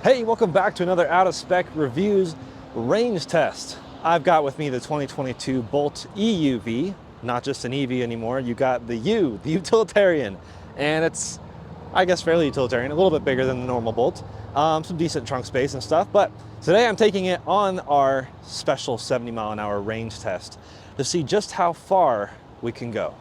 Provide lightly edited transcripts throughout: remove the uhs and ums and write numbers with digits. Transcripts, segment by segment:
Hey, welcome back to another Out of Spec Reviews range test. I've got with me the 2022 Bolt EUV, not just an EV anymore. You got the U, the utilitarian, and it's, I guess, fairly utilitarian, a little bit bigger than the normal Bolt. Some decent trunk space and stuff, but today I'm taking it on our special 70-mile-an-hour range test to see just how far we can go.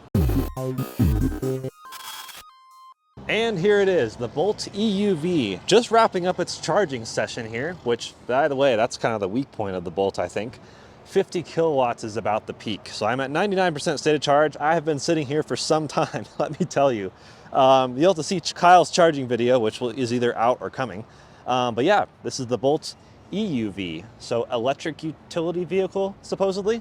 And here it is, the Bolt EUV, just wrapping up its charging session here, which, by the way, that's kind of the weak point of the Bolt, I think. 50 kilowatts is about the peak. So I'm at 99% state of charge. I have been sitting here for some time, let me tell you. You'll have to see Kyle's charging video, which is either out or coming. But yeah, this is the Bolt EUV, so electric utility vehicle, supposedly.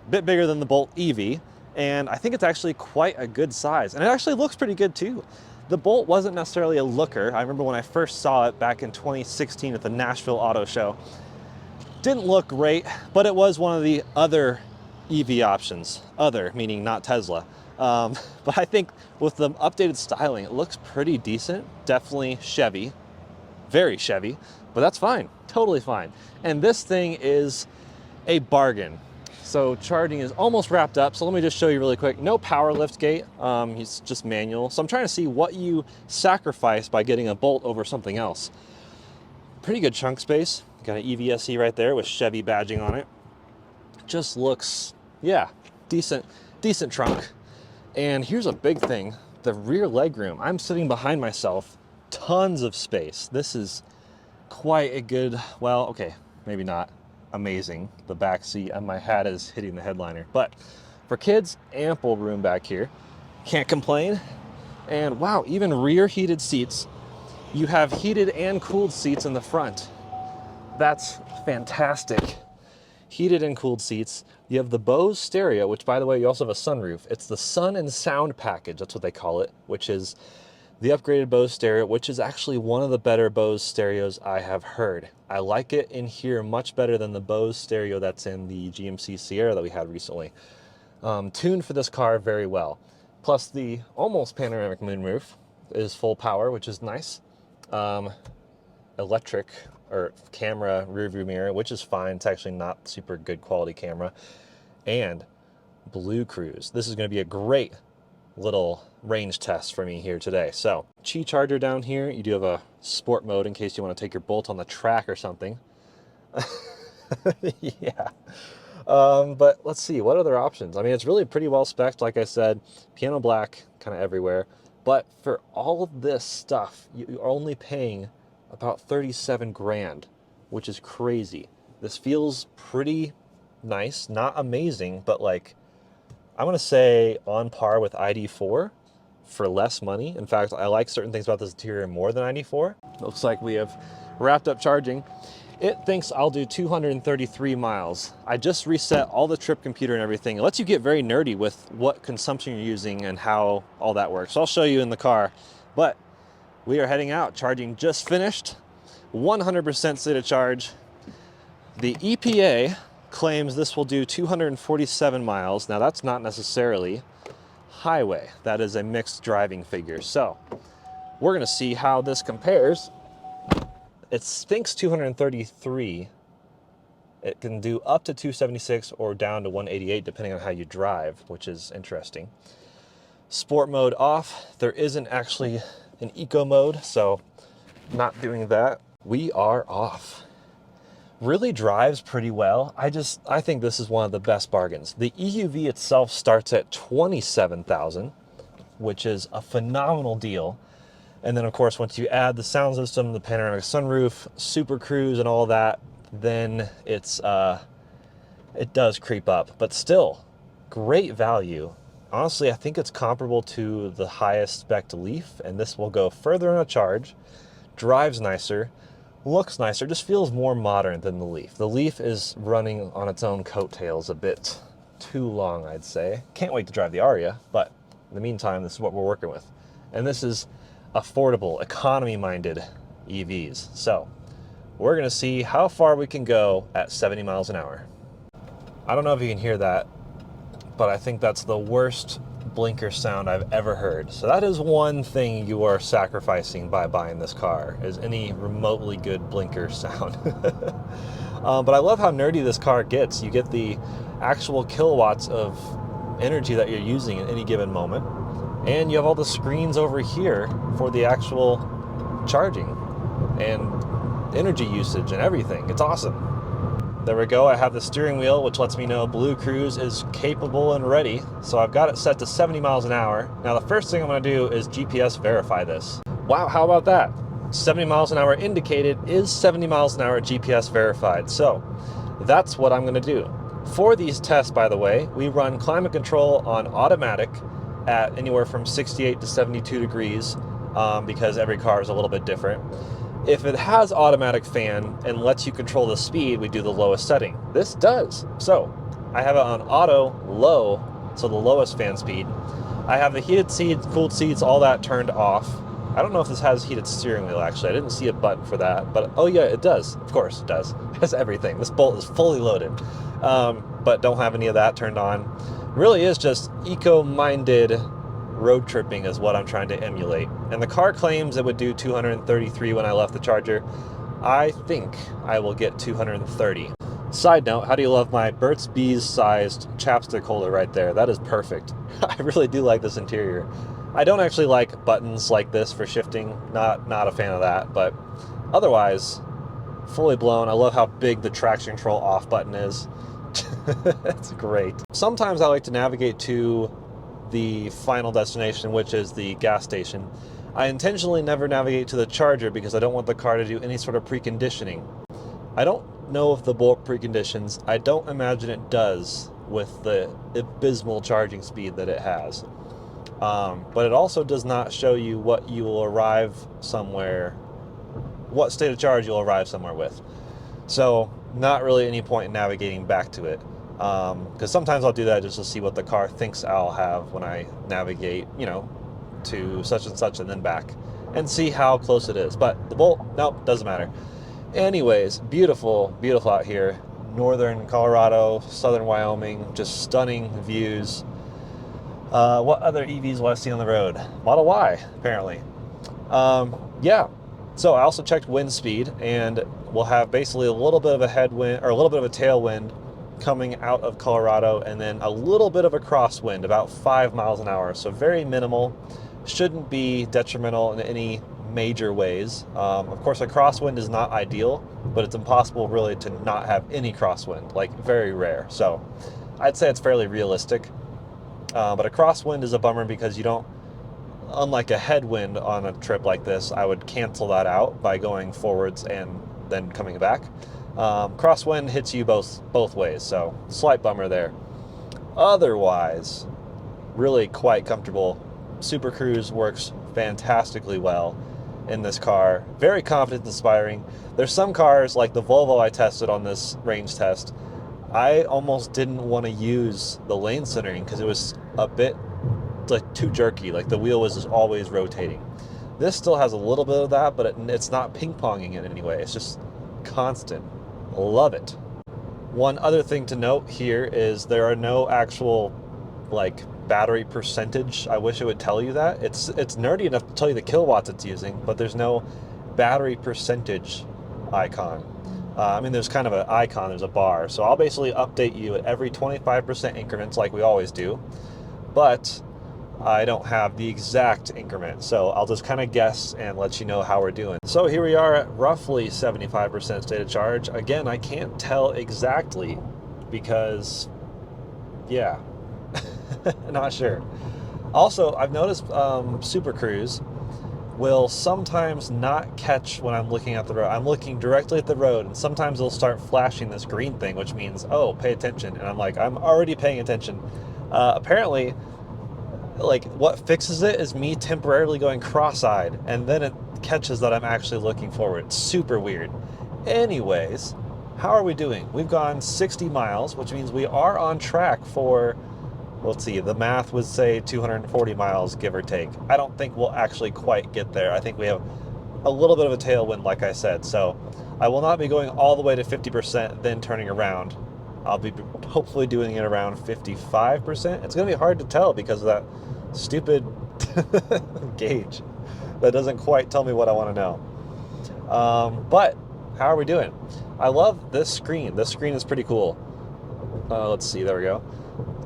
Bit bigger than the Bolt EV. And I think it's actually quite a good size. And it actually looks pretty good too. The Bolt wasn't necessarily a looker. I remember when I first saw it back in 2016 at the Nashville Auto Show. Didn't look great, but it was one of the other EV options. Other, meaning not Tesla. But I think with the updated styling, it looks pretty decent. Definitely Chevy, very Chevy, but that's fine, totally fine. And this thing is a bargain. So charging is almost wrapped up. So let me just show you really quick. No power lift gate, it's just manual. So I'm trying to see what you sacrifice by getting a Bolt over something else. Pretty good trunk space. Got an EVSE right there with Chevy badging on it. Just looks, yeah, decent trunk. And here's a big thing, the rear legroom. I'm sitting behind myself, tons of space. This is quite a good, well, okay, maybe not amazing. The back seat and my hat is hitting the headliner, but for kids, ample room back here. Can't complain. And wow, even rear heated seats. You have heated and cooled seats in the front. That's fantastic. Heated and cooled seats. You have the Bose stereo, which, by the way, you also have a sunroof. It's the Sun and Sound package, that's what they call it, which is the upgraded Bose stereo, which is actually one of the better Bose stereos I have heard. I like it in here much better than the Bose stereo that's in the GMC Sierra that we had recently. Tuned for this car very well. Plus the almost panoramic moonroof is full power, which is nice. Electric or camera rear view mirror, which is fine. It's actually not super good quality camera. And Blue Cruise. This is going to be a great little range test for me here today. So Qi charger down here. You do have a sport mode in case you want to take your Bolt on the track or something. Yeah. But let's see, what other options? I mean, it's really pretty well spec'd, like I said, piano black kind of everywhere. But for all of this stuff, you're only paying about 37 grand, which is crazy. This feels pretty nice, not amazing, but like, I'm going to say on par with ID4 for less money. In fact, I like certain things about this interior more than ID4. Looks like we have wrapped up charging. It thinks I'll do 233 miles. I just reset all the trip computer and everything. It lets you get very nerdy with what consumption you're using and how all that works. So I'll show you in the car. But we are heading out. Charging just finished. 100% state of charge. The EPA claims this will do 247 miles. Now that's not necessarily highway. That is a mixed driving figure. So we're gonna see how this compares. It thinks 233. It can do up to 276 or down to 188 depending on how you drive, which is interesting. Sport mode off. There isn't actually an eco mode, so not doing that. We are off. Really drives pretty well. I think this is one of the best bargains. The EUV itself starts at $27,000, which is a phenomenal deal. And then of course, once you add the sound system, the panoramic sunroof, Super Cruise and all that, then it does creep up, but still great value. Honestly, I think it's comparable to the highest spec Leaf, and this will go further on a charge, drives nicer, looks nicer, just feels more modern than the Leaf. The Leaf is running on its own coattails a bit too long, I'd say. Can't wait to drive the Aria, but in the meantime, this is what we're working with. And this is affordable, economy-minded EVs. So we're gonna see how far we can go at 70 miles an hour. I don't know if you can hear that, but I think that's the worst blinker sound I've ever heard. So that is one thing you are sacrificing by buying this car, is any remotely good blinker sound. But I love how nerdy this car gets. You get the actual kilowatts of energy that you're using at any given moment. And you have all the screens over here for the actual charging and energy usage and everything. It's awesome. There we go. I have the steering wheel, which lets me know Blue Cruise is capable and ready. So I've got it set to 70 miles an hour. Now the first thing I'm going to do is GPS verify this. Wow, how about that? 70 miles an hour indicated is 70 miles an hour GPS verified. So that's what I'm going to do. For these tests, by the way, we run climate control on automatic at anywhere from 68 to 72 degrees because every car is a little bit different. If it has automatic fan and lets you control the speed, we do the lowest setting. This does. So I have it on auto low, so the lowest fan speed. I have the heated seats, cooled seats, all that turned off. I don't know if this has heated steering wheel, actually. I didn't see a button for that, but oh yeah, it does. Of course it does. It has everything. This Bolt is fully loaded, but don't have any of that turned on. Really is just eco-minded road tripping is what I'm trying to emulate. And the car claims it would do 233 when I left the charger. I think I will get 230. Side note, how do you love my Burt's Bees sized chapstick holder right there? That is perfect. I really do like this interior. I don't actually like buttons like this for shifting. Not a fan of that, but otherwise, fully blown. I love how big the traction control off button is. That's great. Sometimes I like to navigate to the final destination, which is the gas station. I intentionally never navigate to the charger because I don't want the car to do any sort of preconditioning. I don't know if the Bolt preconditions. I don't imagine it does with the abysmal charging speed that it has. But it also does not show you what you will arrive somewhere, what state of charge you'll arrive somewhere with. So not really any point in navigating back to it. Because sometimes I'll do that just to see what the car thinks I'll have when I navigate, you know, to such and such and then back, and see how close it is. But the Bolt, nope, doesn't matter. Anyways, beautiful, beautiful out here. Northern Colorado, southern Wyoming, just stunning views. What other EVs will I see on the road? Model Y, apparently. Yeah, so I also checked wind speed, and we'll have basically a little bit of a headwind, or a little bit of a tailwind coming out of Colorado, and then a little bit of a crosswind, about 5 miles an hour. So very minimal, shouldn't be detrimental in any major ways. Of course, a crosswind is not ideal, but it's impossible really to not have any crosswind, like very rare. So I'd say it's fairly realistic. But a crosswind is a bummer because you don't, unlike a headwind on a trip like this, I would cancel that out by going forwards and then coming back. Crosswind hits you both ways, so slight bummer there. Otherwise, really quite comfortable. Super Cruise works fantastically well in this car. Very confidence inspiring. There's some cars, like the Volvo I tested on this range test, I almost didn't want to use the lane centering because it was a bit like too jerky, like the wheel was just always rotating. This still has a little bit of that, but it's not ping-ponging in any way. It's just constant. Love it. One other thing to note here is there are no actual like battery percentage. I wish it would tell you that. It's nerdy enough to tell you the kilowatts it's using, but there's no battery percentage icon. I mean, there's kind of an icon, there's a bar. So I'll basically update you at every 25% increments like we always do, but I don't have the exact increment. So I'll just kind of guess and let you know how we're doing. So here we are at roughly 75% state of charge. Again, I can't tell exactly because, yeah, not sure. Also, I've noticed Super Cruise will sometimes not catch when I'm looking at the road. I'm looking directly at the road, and sometimes it'll start flashing this green thing, which means, oh, pay attention. And I'm like, I'm already paying attention. Apparently, like, what fixes it is me temporarily going cross-eyed, and then it catches that I'm actually looking forward. It's super weird. Anyways, how are we doing? We've gone 60 miles, which means we are on track for, let's see, the math would say 240 miles, give or take. I don't think we'll actually quite get there. I think we have a little bit of a tailwind, like I said. So I will not be going all the way to 50%, then turning around. I'll be hopefully doing it around 55%. It's going to be hard to tell because of that stupid gauge that doesn't quite tell me what I want to know. But how are we doing? I love this screen. This screen is pretty cool. Let's see, there we go.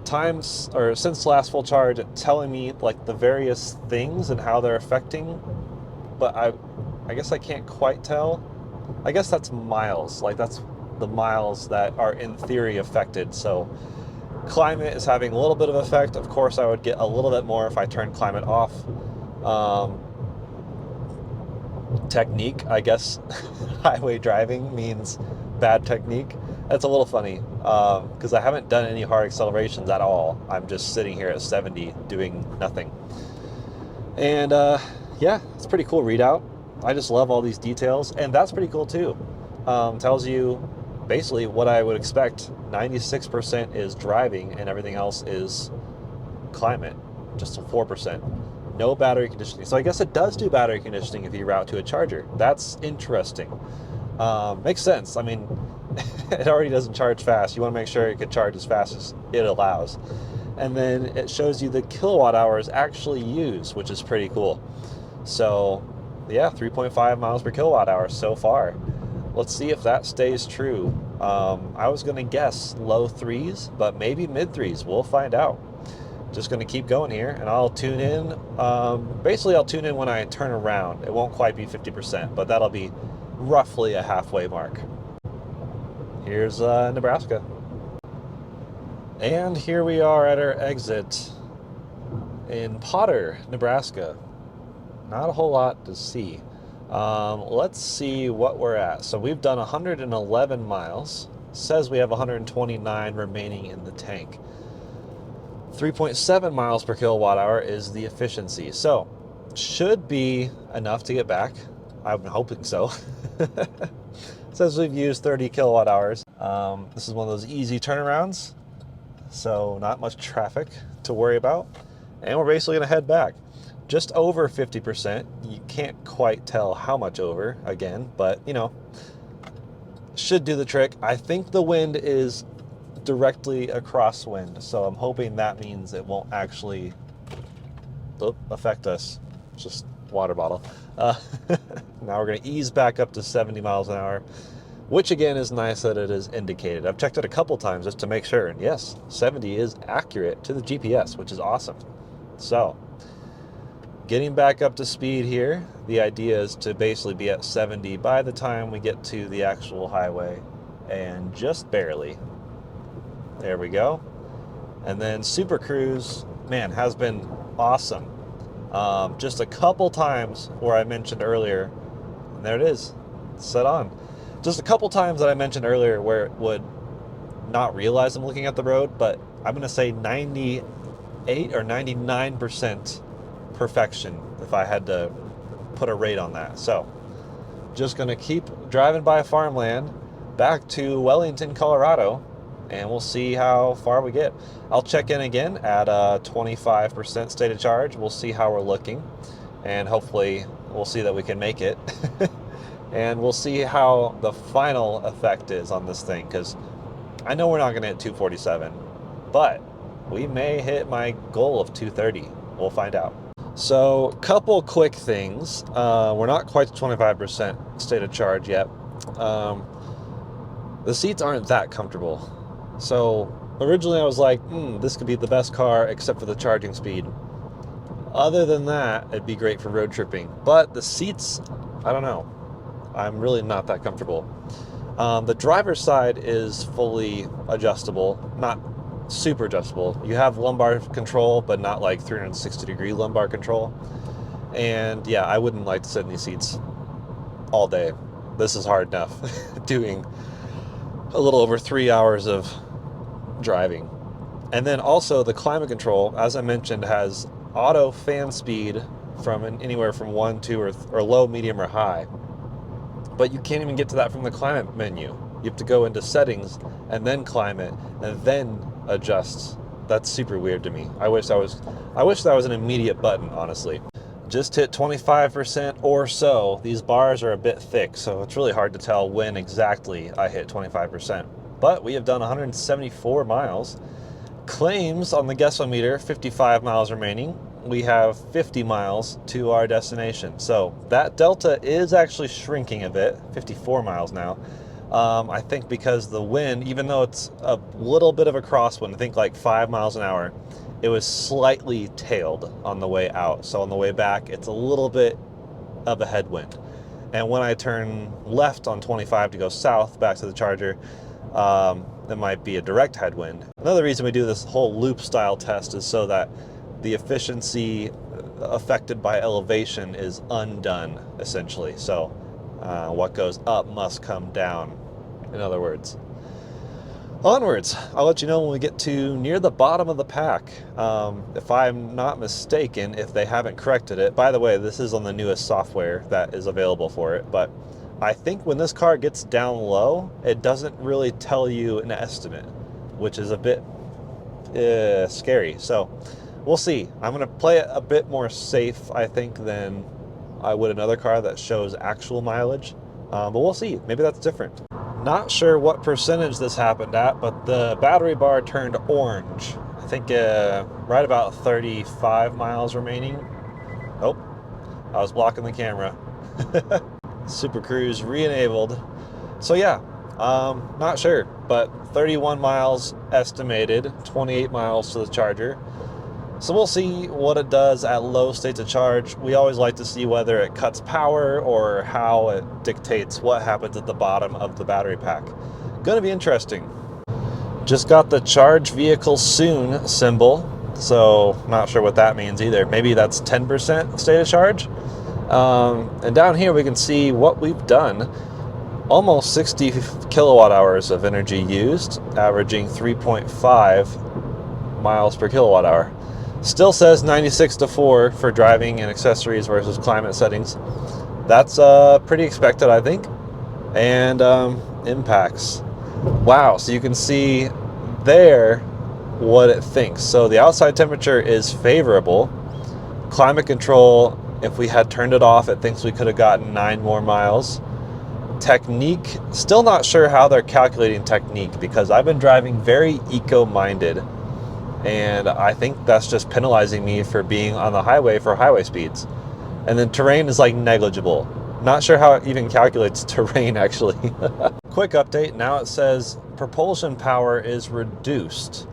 Times, or since last full charge, it's telling me like the various things and how they're affecting, but I guess I can't quite tell. I guess that's miles, like that's the miles that are in theory affected. So climate is having a little bit of effect. Of course, I would get a little bit more if I turn climate off. Technique, I guess highway driving means bad technique. That's a little funny because I haven't done any hard accelerations at all. I'm just sitting here at 70 doing nothing. And yeah, it's a pretty cool readout. I just love all these details, and that's pretty cool too. Tells you basically what I would expect. 96% is driving and everything else is climate, just 4%. No battery conditioning. So I guess it does do battery conditioning if you route to a charger. That's interesting. Makes sense. I mean, it already doesn't charge fast. You want to make sure it can charge as fast as it allows. And then it shows you the kilowatt hours actually used, which is pretty cool. So yeah, 3.5 miles per kilowatt hour so far. Let's see if that stays true. I was going to guess low threes, but maybe mid threes. We'll find out. Just going to keep going here, and I'll tune in. Basically, I'll tune in when I turn around. It won't quite be 50%, but that'll be roughly a halfway mark. Here's Nebraska. And here we are at our exit in Potter, Nebraska. Not a whole lot to see. Let's see what we're at. So we've done 111 miles. Says we have 129 remaining in the tank. 3.7 miles per kilowatt hour is the efficiency. So should be enough to get back. I'm hoping so. Says we've used 30 kilowatt hours. This is one of those easy turnarounds, so not much traffic to worry about. And we're basically going to head back. Just over 50%. You can't quite tell how much over, again, but you know, should do the trick. I think the wind is directly a crosswind, so I'm hoping that means it won't actually affect us. Just water bottle. Now we're going to ease back up to 70 miles an hour, which again is nice that it is indicated. I've checked it a couple times just to make sure, and yes, 70 is accurate to the GPS, which is awesome. So getting back up to speed here. The idea is to basically be at 70 by the time we get to the actual highway, and just barely. There we go. And then Super Cruise, man, has been awesome. Just a couple times where I mentioned earlier, and there it is, set on. Just a couple times that I mentioned earlier where it would not realize I'm looking at the road, but I'm going to say 98 or 99% perfection if I had to put a rate on that. So just going to keep driving by farmland back to Wellington, Colorado, and we'll see how far we get. I'll check in again at 25% state of charge. We'll see how we're looking, and hopefully we'll see that we can make it. And we'll see how the final effect is on this thing, because I know we're not going to hit 247, but we may hit my goal of 230. We'll find out. So, couple quick things. We're not quite to 25% state of charge yet. The seats aren't that comfortable. So originally I was like, this could be the best car except for the charging speed. Other than that, it'd be great for road tripping. But the seats, I don't know. I'm really not that comfortable. The driver's side is fully adjustable, not super adjustable. You have lumbar control, but not like 360-degree lumbar control. And yeah, I wouldn't like to sit in these seats all day. This is hard enough doing a little over 3 hours of driving. And then also the climate control, as I mentioned, has auto fan speed from anywhere from 1, 2, or low, medium, or high. But you can't even get to that from the climate menu. You have to go into settings and then climate and then adjust. That's super weird to me. I wish that was an immediate button, honestly. Just hit 25% or so. These bars are a bit thick, so it's really hard to tell when exactly I hit 25%. but we have done 174 miles. Claims on the Guessometer, 55 miles remaining. We have 50 miles to our destination. So that delta is actually shrinking a bit, 54 miles now. I think because the wind, even though it's a little bit of a crosswind, I think like 5 miles an hour, it was slightly tailed on the way out. So on the way back, it's a little bit of a headwind. And when I turn left on 25 to go south back to the charger, that might be a direct headwind. Another reason we do this whole loop style test is so that the efficiency affected by elevation is undone, essentially. So what goes up must come down, in other words. Onwards. I'll let you know when we get to near the bottom of the pack. If I'm not mistaken, if they haven't corrected it, by the way, this is on the newest software that is available for it, but I think when this car gets down low, it doesn't really tell you an estimate, which is a bit scary. So we'll see. I'm going to play it a bit more safe, I think, than I would another car that shows actual mileage. But we'll see. Maybe that's different. Not sure what percentage this happened at, but the battery bar turned orange. I think right about 35 miles remaining. Oh, I was blocking the camera. Super Cruise re-enabled. So yeah, not sure, but 31 miles estimated, 28 miles to the charger. So we'll see what it does at low states of charge. We always like to see whether it cuts power or how it dictates what happens at the bottom of the battery pack. Gonna be interesting. Just got the charge vehicle soon symbol, so not sure what that means either. Maybe that's 10% state of charge. And down here we can see what we've done. Almost 60 kilowatt hours of energy used, averaging 3.5 miles per kilowatt hour. Still says 96 to 4 for driving and accessories versus climate settings. That's pretty expected, I think. And impacts. Wow, so you can see there what it thinks. So the outside temperature is favorable. Climate control, if we had turned it off, it thinks we could have gotten 9 more miles. Technique, still not sure how they're calculating technique, because I've been driving very eco-minded, and I think that's just penalizing me for being on the highway for highway speeds. And then terrain is like negligible. Not sure how it even calculates terrain, actually. Quick update, now it says propulsion power is reduced,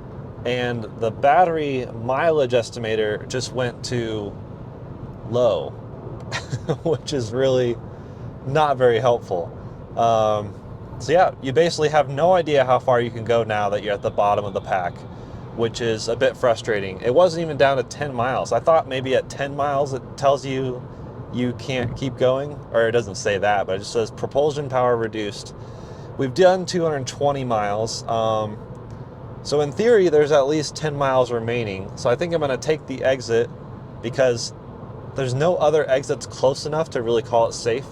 and the battery mileage estimator just went to low, which is really not very helpful. So yeah, you basically have no idea how far you can go now that you're at the bottom of the pack, which is a bit frustrating. It wasn't even down to 10 miles. I thought maybe at 10 miles it tells you you can't keep going, or it doesn't say that, but it just says propulsion power reduced. We've done 220 miles. So in theory, there's at least 10 miles remaining. So I think I'm gonna take the exit because there's no other exits close enough to really call it safe.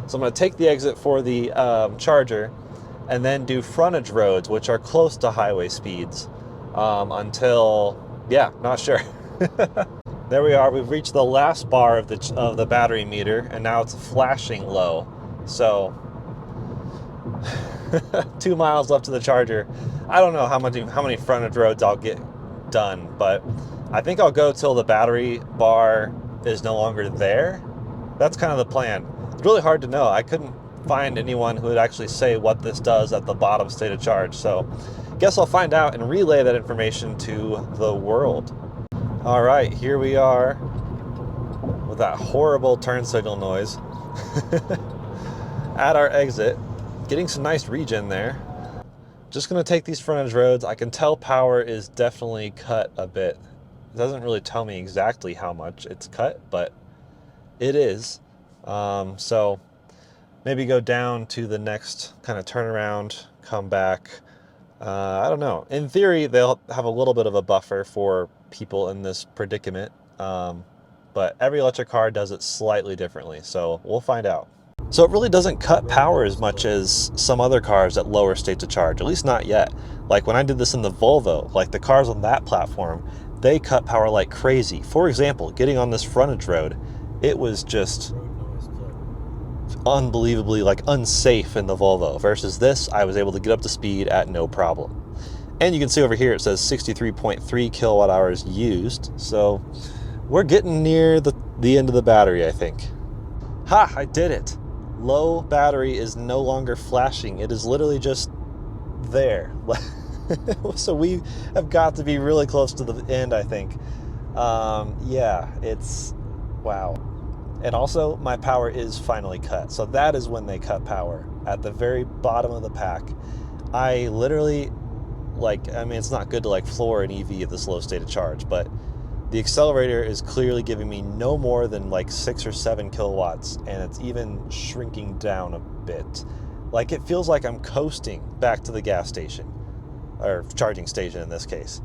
So I'm going to take the exit for the charger and then do frontage roads, which are close to highway speeds until, yeah, not sure. There we are. We've reached the last bar of the battery meter, and now it's flashing low. So 2 miles left to the charger. I don't know how many frontage roads I'll get done, but I think I'll go till the battery bar is no longer there. That's kind of the plan. It's really hard to know. I couldn't find anyone who would actually say what this does at the bottom state of charge. So guess I'll find out and relay that information to the world. All right, here we are with that horrible turn signal noise at our exit, getting some nice regen there. Just gonna take these frontage roads. I can tell power is definitely cut a bit. It doesn't really tell me exactly how much it's cut, but it is. So maybe go down to the next kind of turnaround, come back. I don't know. In theory, they'll have a little bit of a buffer for people in this predicament, but every electric car does it slightly differently, so we'll find out. So it really doesn't cut power as much as some other cars at lower states of charge, at least not yet. Like when I did this in the Volvo, like the cars on that platform, they cut power like crazy. For example, getting on this frontage road, it was just unbelievably like unsafe in the Volvo, versus this, I was able to get up to speed at no problem. And you can see over here it says 63.3 kilowatt hours used, so we're getting near the end of the battery, I think. Ha, I did it. Low battery is no longer flashing. It is literally just there. So we have got to be really close to the end, I think. Yeah, it's, wow. And also, my power is finally cut. So that is when they cut power, at the very bottom of the pack. I literally, I mean, it's not good to like floor an EV at this low state of charge, but the accelerator is clearly giving me no more than like 6 or 7 kilowatts, and it's even shrinking down a bit. Like, it feels like I'm coasting back to the gas station, or charging station in this case.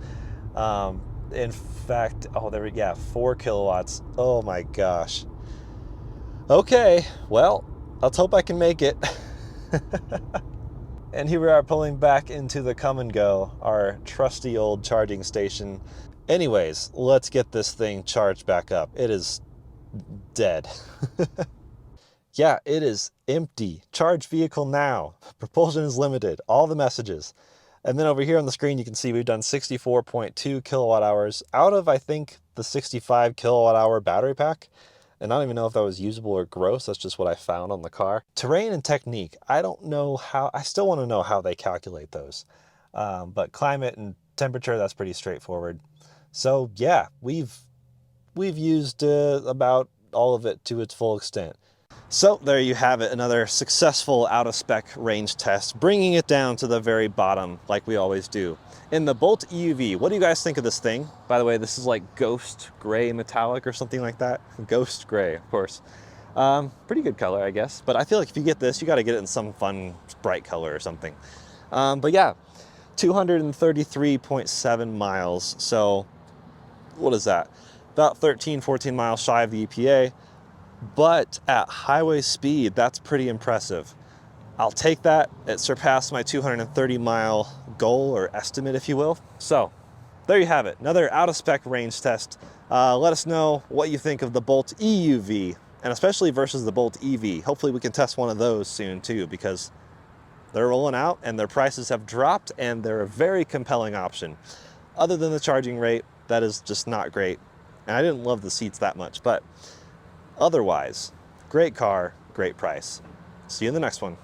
In fact, oh, there we go, 4 kilowatts. Oh my gosh. Okay, well, let's hope I can make it. And here we are pulling back into the Come and Go, our trusty old charging station. Anyways, let's get this thing charged back up. It is dead. Yeah, it is empty. Charge vehicle now. Propulsion is limited. All the messages. And then over here on the screen, you can see we've done 64.2 kilowatt hours out of, I think, the 65 kilowatt hour battery pack. And I don't even know if that was usable or gross. That's just what I found on the car. Terrain and technique. I don't know how, I still want to know how they calculate those. But climate and temperature, that's pretty straightforward. So yeah, we've used about all of it to its full extent. So there you have it, another successful out-of-spec range test, bringing it down to the very bottom like we always do. In the Bolt EUV, what do you guys think of this thing? By the way, this is like ghost gray metallic or something like that. Ghost gray, of course. Pretty good color, I guess. But I feel like if you get this, you got to get it in some fun, bright color or something. But yeah, 233.7 miles. So what is that? About 13, 14 miles shy of the EPA. But at highway speed, that's pretty impressive. I'll take that. It surpassed my 230 mile goal, or estimate, if you will. So there you have it, another out-of-spec range test. Let us know what you think of the Bolt EUV, and especially versus the Bolt EV. Hopefully we can test one of those soon too, because they're rolling out and their prices have dropped and they're a very compelling option. Other than the charging rate, that is just not great. And I didn't love the seats that much, but otherwise, great car, great price. See you in the next one.